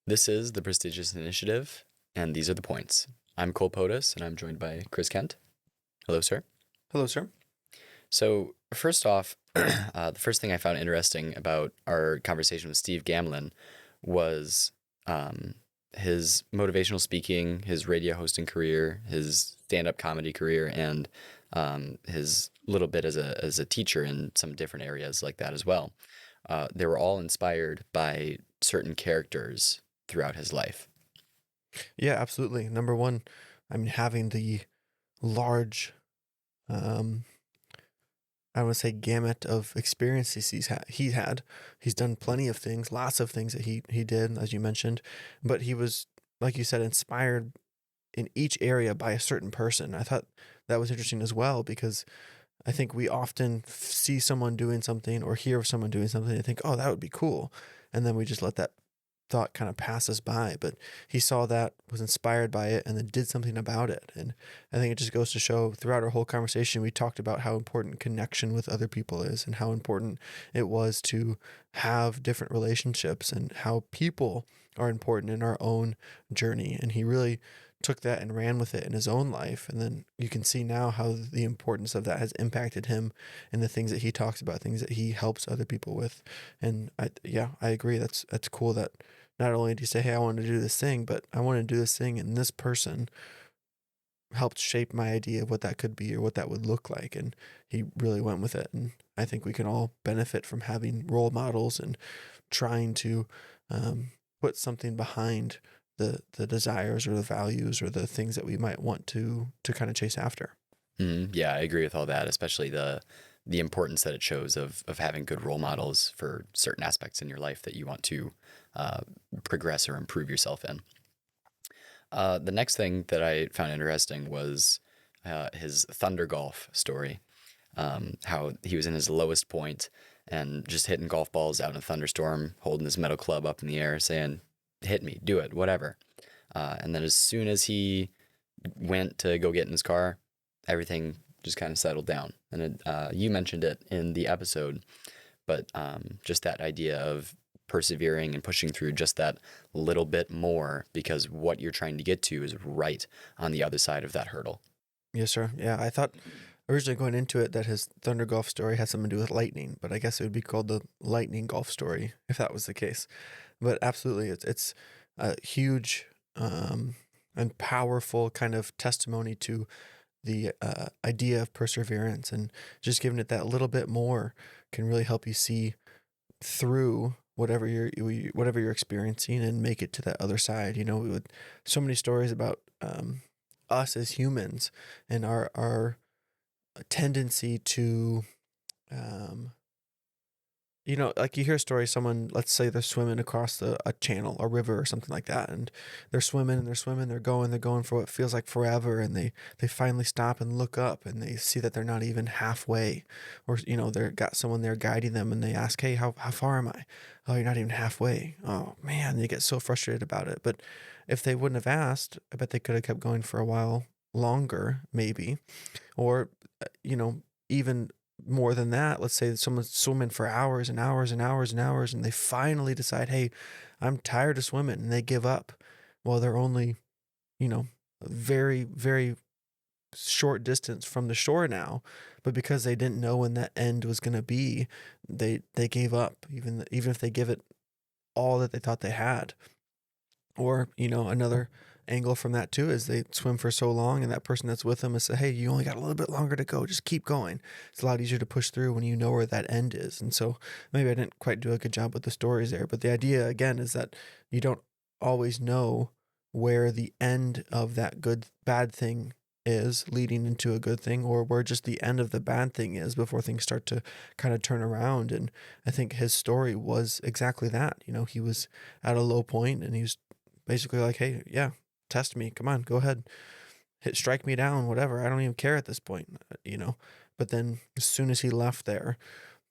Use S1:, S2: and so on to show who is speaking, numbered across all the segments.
S1: This is the Prestigious Initiative, and these are the points. I'm Cole Potus, and I'm joined by Chris Kent. Hello, sir.
S2: Hello, sir.
S1: So, first off, the first thing I found interesting about our conversation with Steve Gamlin was his motivational speaking, his radio hosting career, his stand-up comedy career, and his little bit as a teacher in some different areas like that as well. They were all inspired by certain characters throughout his life.
S2: Yeah, absolutely. Number one, having the large, um, I would say, gamut of experiences he's had. He's done plenty of things, lots of things that he did, as you mentioned, but he was, like you said, inspired in each area by a certain person. I thought that was interesting as well because I think we often see someone doing something or hear of someone doing something and think, oh, that would be cool. And then we just let that thought kind of pass us by. But he saw that, was inspired by it, and then did something about it. And I think it just goes to show throughout our whole conversation, we talked about how important connection with other people is and how important it was to have different relationships and how people are important in our own journey. And he really took that and ran with it in his own life. And then you can see now how the importance of that has impacted him and the things that he talks about, things that he helps other people with. And I agree. That's cool that not only do you say, hey, I want to do this thing, but I want to do this thing, and this person helped shape my idea of what that could be or what that would look like. And he really went with it. And I think we can all benefit from having role models and trying to put something behind the desires or the values or the things that we might want to kind of chase after.
S1: Yeah, I agree with all that, especially the importance that it shows of having good role models for certain aspects in your life that you want to progress or improve yourself in. The next thing that I found interesting was his Thunder Golf story. How he was in his lowest point and just hitting golf balls out in a thunderstorm, holding his metal club up in the air, saying, "Hit me, do it, whatever." And then as soon as he went to go get in his car, everything just kind of settled down. And you mentioned it in the episode, but just that idea of persevering and pushing through just that little bit more because what you're trying to get to is right on the other side of that hurdle.
S2: Yes, sir. Yeah, I thought originally going into it that his Thunder Golf story had something to do with lightning, but I guess it would be called the Lightning Golf story if that was the case. But absolutely, it's a huge and powerful kind of testimony to the idea of perseverance, and just giving it that little bit more can really help you see through whatever you're experiencing and make it to that other side. With so many stories about us as humans and our tendency to um, like you hear a story, someone, let's say they're swimming across a channel, a river or something like that, and they're swimming and they're swimming, they're going for what feels like forever, and they finally stop and look up and they see that they're not even halfway, or they're got someone there guiding them, and they ask, hey, how far am I? Oh, you're not even halfway. Oh man, they get so frustrated about it. But if they wouldn't have asked, I bet they could have kept going for a while longer, maybe. Or even more than that, let's say that someone's swimming for hours and hours and hours and hours, and they finally decide, hey, I'm tired of swimming, and they give up. Well, they're only, a very, very short distance from the shore now, but because they didn't know when that end was going to be, they gave up, even if they give it all that they thought they had. Or, another angle from that too is they swim for so long, and that person that's with them is say, hey, you only got a little bit longer to go. Just keep going. It's a lot easier to push through when you know where that end is. And so maybe I didn't quite do a good job with the stories there, but the idea again is that you don't always know where the end of that bad thing is leading into a good thing, or where just the end of the bad thing is before things start to kind of turn around. And I think his story was exactly that. He was at a low point, and he was basically like, hey, yeah, test me. Come on, go ahead. Strike me down, whatever. I don't even care at this point. But then as soon as he left there,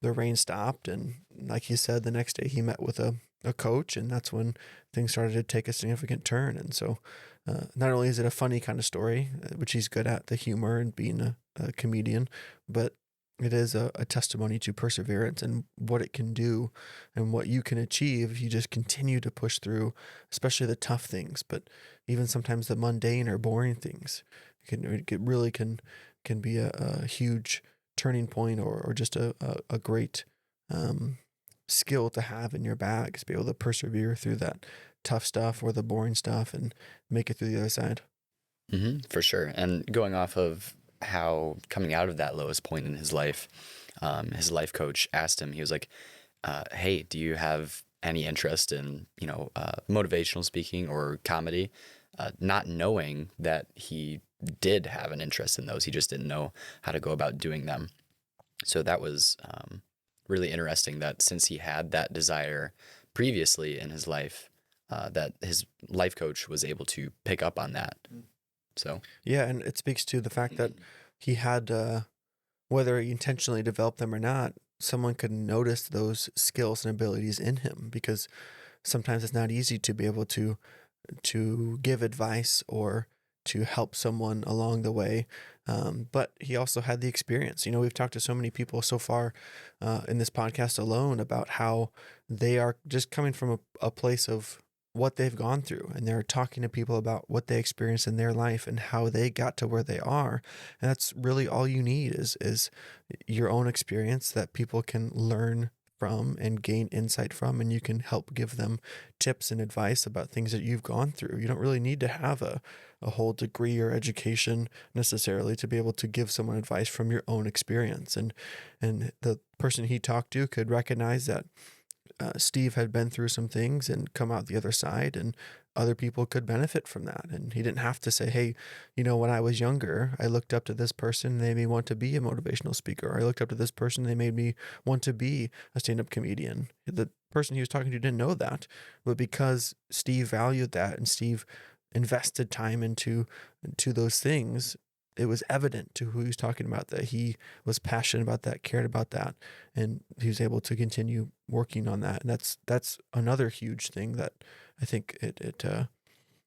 S2: the rain stopped. And like he said, the next day he met with a coach, and that's when things started to take a significant turn. And so not only is it a funny kind of story, which he's good at, the humor and being a comedian, but It is a testimony to perseverance and what it can do and what you can achieve if you just continue to push through, especially the tough things, but even sometimes the mundane or boring things. It really can be a huge turning point or just a great um, skill to have in your bag to be able to persevere through that tough stuff or the boring stuff and make it through the other side.
S1: For sure. And going off of how coming out of that lowest point in his life coach asked him, he was like, "Hey, do you have any interest in motivational speaking or comedy?" Not knowing that he did have an interest in those, he just didn't know how to go about doing them. So that was really interesting that since he had that desire previously in his life, that his life coach was able to pick up on that. So,
S2: Yeah, and it speaks to the fact that he had, whether he intentionally developed them or not, someone could notice those skills and abilities in him because sometimes it's not easy to be able to give advice or to help someone along the way. But he also had the experience. We've talked to so many people so far in this podcast alone about how they are just coming from a place of what they've gone through, and they're talking to people about what they experienced in their life and how they got to where they are. And that's really all you need is your own experience that people can learn from and gain insight from, and you can help give them tips and advice about things that you've gone through. You don't really need to have a whole degree or education necessarily to be able to give someone advice from your own experience. And the person he talked to could recognize that Steve had been through some things and come out the other side, and other people could benefit from that. And he didn't have to say, "Hey, when I was younger, I looked up to this person, they made me want to be a motivational speaker. Or I looked up to this person, they made me want to be a stand up comedian." The person he was talking to didn't know that, but because Steve valued that and Steve invested time into those things, it was evident to who he was talking about that he was passionate about that, cared about that, and he was able to continue working on that. And that's another huge thing that I think it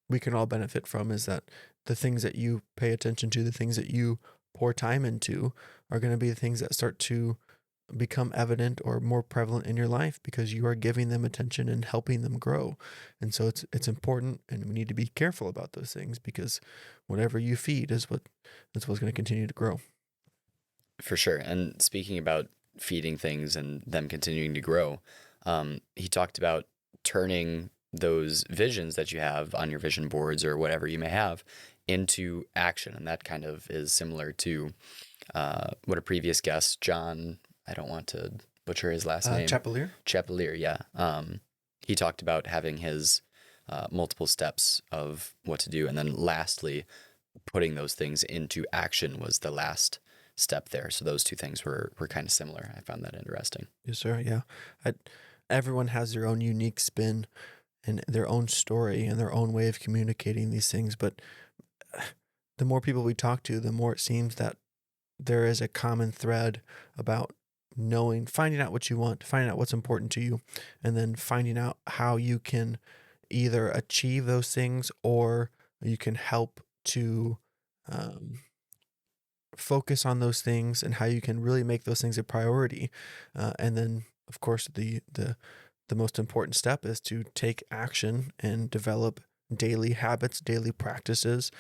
S2: we can all benefit from, is that the things that you pay attention to, the things that you pour time into, are going to be the things that start to become evident or more prevalent in your life because you are giving them attention and helping them grow. And so it's important, and we need to be careful about those things because whatever you feed that's what's going to continue to grow.
S1: for sure. And speaking about feeding things and them continuing to grow, he talked about turning those visions that you have on your vision boards or whatever you may have into action. And that kind of is similar to what a previous guest, John, I don't want to butcher his last name.
S2: Chapelier.
S1: Chapelier, yeah. He talked about having his multiple steps of what to do. And then lastly, putting those things into action was the last step there. So those two things were kind of similar. I found that interesting.
S2: Yes, sir. Yeah. Everyone has their own unique spin and their own story and their own way of communicating these things. But the more people we talk to, the more it seems that there is a common thread about finding out what you want, finding out what's important to you, and then finding out how you can either achieve those things or you can help to um, focus on those things and how you can really make those things a priority. And then, of course, the most important step is to take action and develop daily habits, daily practices.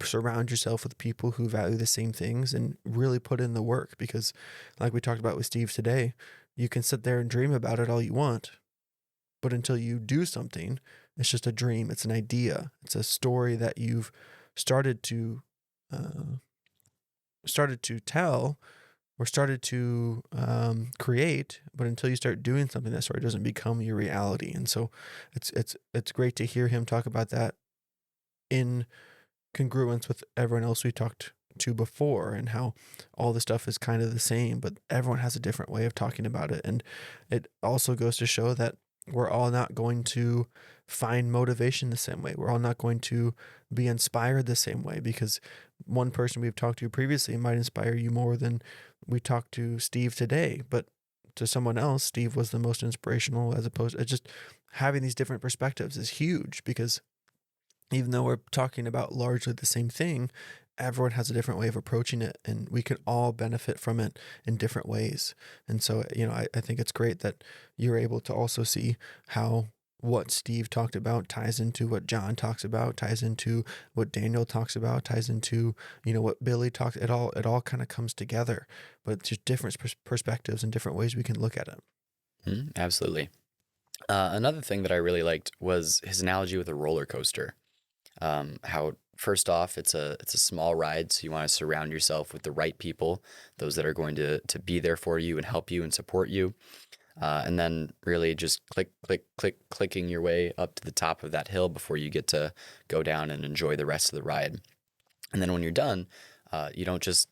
S2: Surround yourself with people who value the same things and really put in the work, because like we talked about with Steve today, you can sit there and dream about it all you want, but until you do something, it's just a dream. It's an idea. It's a story that you've started to tell or started to create, but until you start doing something, that story doesn't become your reality. And so it's great to hear him talk about that in congruence with everyone else we talked to before, and how all the stuff is kind of the same, but everyone has a different way of talking about it. And it also goes to show that we're all not going to find motivation the same way. We're all not going to be inspired the same way, because one person we've talked to previously might inspire you more than we talked to Steve today. But to someone else, Steve was the most inspirational, as opposed to just having these different perspectives is huge, because even though we're talking about largely the same thing, everyone has a different way of approaching it, and we can all benefit from it in different ways. And so, I think it's great that you're able to also see how what Steve talked about ties into what John talks about, ties into what Daniel talks about, ties into, what Billy talks. It all kind of comes together, but just different perspectives and different ways we can look at it.
S1: Absolutely. Another thing that I really liked was his analogy with a roller coaster. How first off, it's a small ride, so you want to surround yourself with the right people, those that are going to be there for you and help you and support you. And then really just clicking your way up to the top of that hill before you get to go down and enjoy the rest of the ride. And then when you're done, you don't just,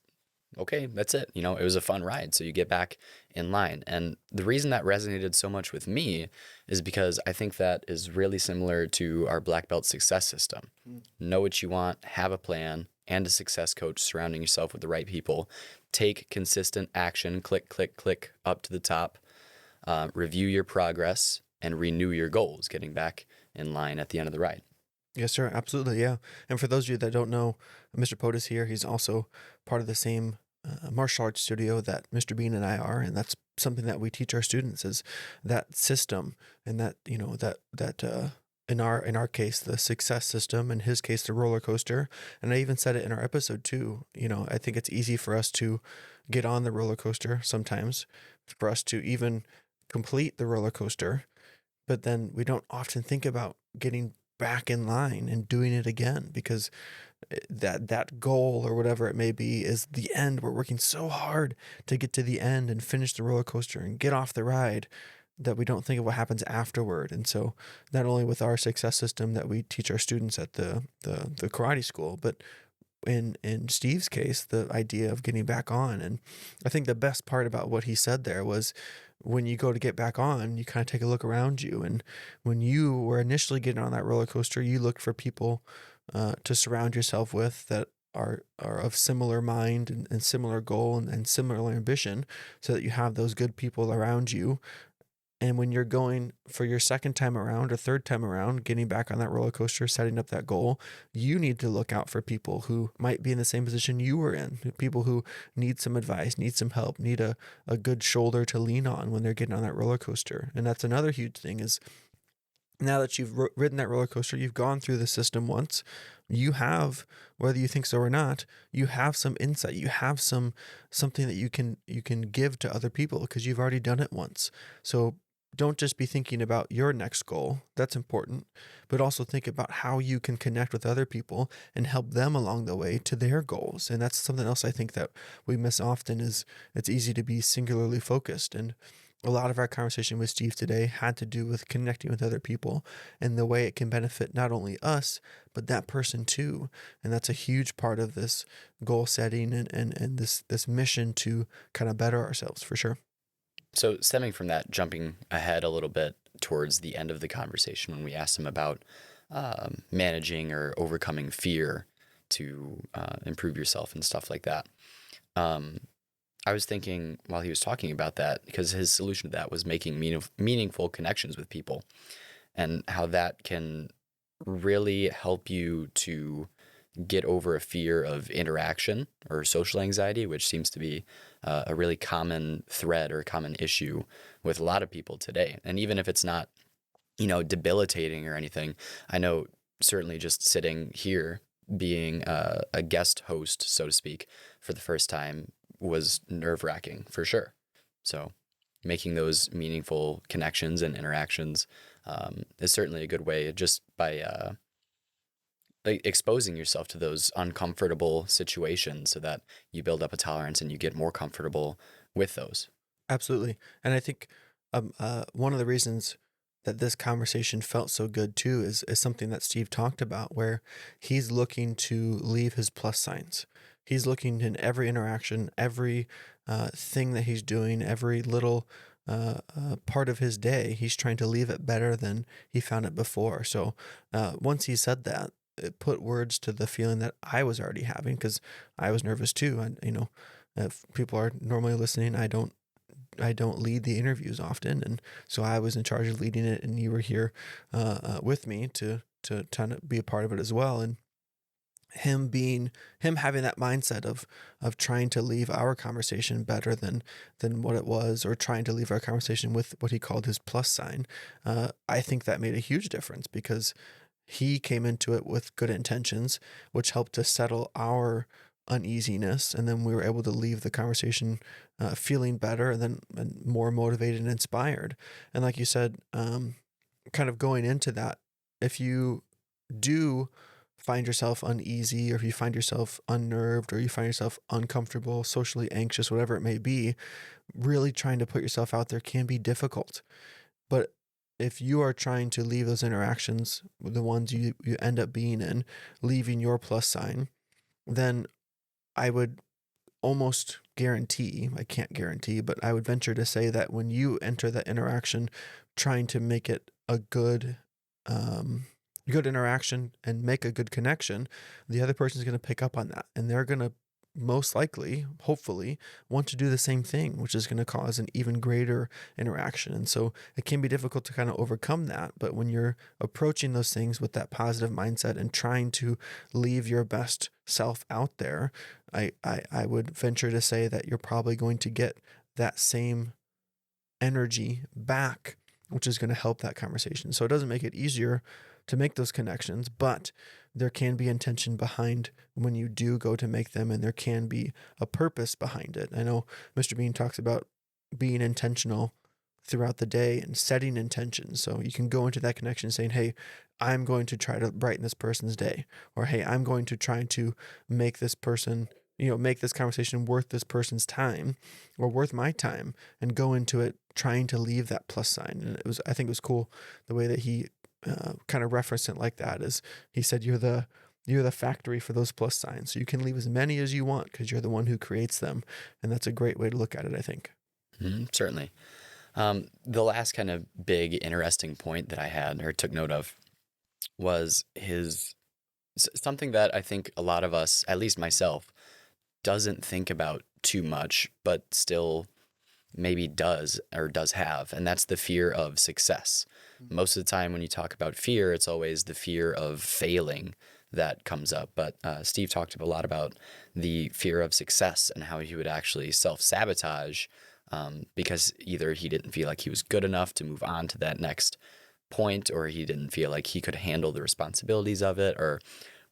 S1: okay, that's it. It was a fun ride. So you get back in line. And the reason that resonated so much with me is because I think that is really similar to our black belt success system. Know what you want, have a plan, and a success coach surrounding yourself with the right people. Take consistent action, click up to the top, review your progress, and renew your goals, getting back in line at the end of the ride.
S2: Yes, sir. Absolutely. Yeah. And for those of you that don't know, Mr. Potus here, he's also part of the same martial arts studio that Mr. Bean and I are. And that's something that we teach our students is that system, and that, in our case, the success system, in his case, the roller coaster. And I even said it in our episode too. I think it's easy for us to get on the roller coaster sometimes, for us to even complete the roller coaster, but then we don't often think about getting back in line and doing it again, because that goal or whatever it may be is the end. We're working so hard to get to the end and finish the roller coaster and get off the ride that we don't think of what happens afterward. And so not only with our success system that we teach our students at the karate school, but in Steve's case, the idea of getting back on. And I think the best part about what he said there was, when you go to get back on, you kind of take a look around you. And when you were initially getting on that roller coaster, you looked for people to surround yourself with that are of similar mind and similar goal and similar ambition, so that you have those good people around you. And when you're going for your second time around or third time around, getting back on that roller coaster, setting up that goal, you need to look out for people who might be in the same position you were in, people who need some advice, need some help, need a good shoulder to lean on when they're getting on that roller coaster. And that's another huge thing is, now that you've ridden that roller coaster, you've gone through the system once, you have, whether you think so or not, you have some insight, you have something that you can give to other people because you've already done it once. So don't just be thinking about your next goal. That's important, but also think about how you can connect with other people and help them along the way to their goals. And that's something else I think that we miss often, is it's easy to be singularly focused. And a lot of our conversation with Steve today had to do with connecting with other people and the way it can benefit not only us, but that person too. And that's a huge part of this goal setting and this mission to kind of better ourselves, for sure.
S1: So stemming from that, jumping ahead a little bit towards the end of the conversation, when we asked him about managing or overcoming fear to improve yourself and stuff like that, I was thinking while he was talking about that, because his solution to that was making meaningful connections with people, and how that can really help you to get over a fear of interaction or social anxiety, which seems to be a really common thread or a common issue with a lot of people today. And even if it's not, debilitating or anything, I know certainly just sitting here being a guest host, so to speak, for the first time was nerve-wracking for sure. So making those meaningful connections and interactions is certainly a good way, just by exposing yourself to those uncomfortable situations, so that you build up a tolerance and you get more comfortable with those.
S2: Absolutely. And I think one of the reasons that this conversation felt so good too is something that Steve talked about, where he's looking to leave his plus signs. He's looking in every interaction, every thing that he's doing, every little part of his day, he's trying to leave it better than he found it before. So once he said that, it put words to the feeling that I was already having, because I was nervous too. And if people are normally listening, I don't lead the interviews often, and so I was in charge of leading it, and you were here with me to kind of be a part of it as well. And him having that mindset of trying to leave our conversation better than what it was, or trying to leave our conversation with what he called his plus sign. I think that made a huge difference, because he came into it with good intentions, which helped to settle our uneasiness, and then we were able to leave the conversation feeling better, and more motivated and inspired. And like you said, kind of going into that, if you do find yourself uneasy, or if you find yourself unnerved, or you find yourself uncomfortable, socially anxious, whatever it may be, really trying to put yourself out there can be difficult. But if you are trying to leave those interactions, the ones you end up being in, leaving your plus sign, then I would almost guarantee, I can't guarantee, but I would venture to say that when you enter that interaction trying to make it a good interaction and make a good connection, the other person is going to pick up on that, and they're going to most likely, hopefully, want to do the same thing, which is going to cause an even greater interaction. And so it can be difficult to kind of overcome that. But when you're approaching those things with that positive mindset and trying to leave your best self out there, I would venture to say that you're probably going to get that same energy back, which is going to help that conversation. So it doesn't make it easier to make those connections, but there can be intention behind when you do go to make them, and there can be a purpose behind it. I know Mr. Bean talks about being intentional throughout the day and setting intentions. So you can go into that connection saying, hey, I'm going to try to brighten this person's day, or hey, I'm going to try to make this person, make this conversation worth this person's time, or worth my time, and go into it trying to leave that plus sign. And I think it was cool the way that he kind of referenced it like that. Is he said, you're the factory for those plus signs, so you can leave as many as you want because you're the one who creates them. And that's a great way to look at it, I think.
S1: Certainly. The last kind of big interesting point that I had or took note of was something that I think a lot of us, at least myself, doesn't think about too much, but still maybe does have, and that's the fear of success. Most of the time when you talk about fear, it's always the fear of failing that comes up. But Steve talked a lot about the fear of success and how he would actually self-sabotage because either he didn't feel like he was good enough to move on to that next point, or he didn't feel like he could handle the responsibilities of it, or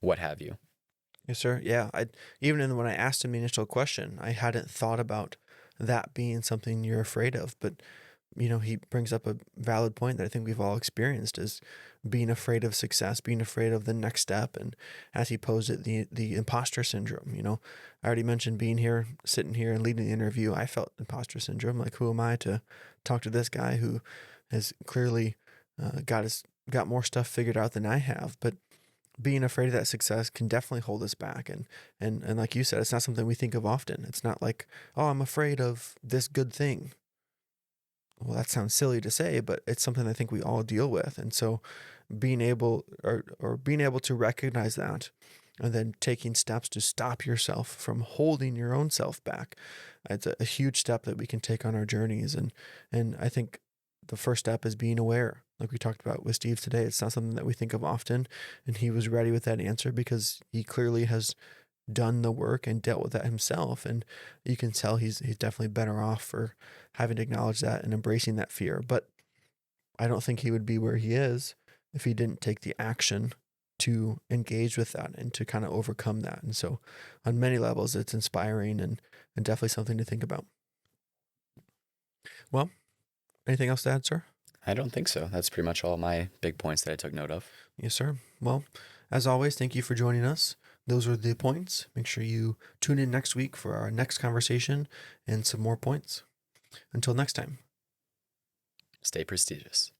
S1: what have you.
S2: Yes, sir. Yeah. When I asked him the initial question, I hadn't thought about that being something you're afraid of. But, he brings up a valid point that I think we've all experienced, is being afraid of success, being afraid of the next step. And as he posed it, the imposter syndrome. I already mentioned being here, sitting here and leading the interview. I felt imposter syndrome. Like, who am I to talk to this guy who has clearly got more stuff figured out than I have? But being afraid of that success can definitely hold us back. And like you said, it's not something we think of often. It's not like, oh, I'm afraid of this good thing. Well, that sounds silly to say, but it's something I think we all deal with. And so being able to recognize that, and then taking steps to stop yourself from holding your own self back, it's a huge step that we can take on our journeys. And I think the first step is being aware. Like we talked about with Steve today, it's not something that we think of often. And he was ready with that answer because he clearly has done the work and dealt with that himself. And you can tell he's definitely better off for having to acknowledge that and embracing that fear. But I don't think he would be where he is if he didn't take the action to engage with that and to kind of overcome that. And so on many levels, it's inspiring and definitely something to think about. Well, anything else to add, sir?
S1: I don't think so. That's pretty much all my big points that I took note of.
S2: Yes, sir. Well, as always, thank you for joining us. Those are the points. Make sure you tune in next week for our next conversation and some more points. Until next time.
S1: Stay prestigious.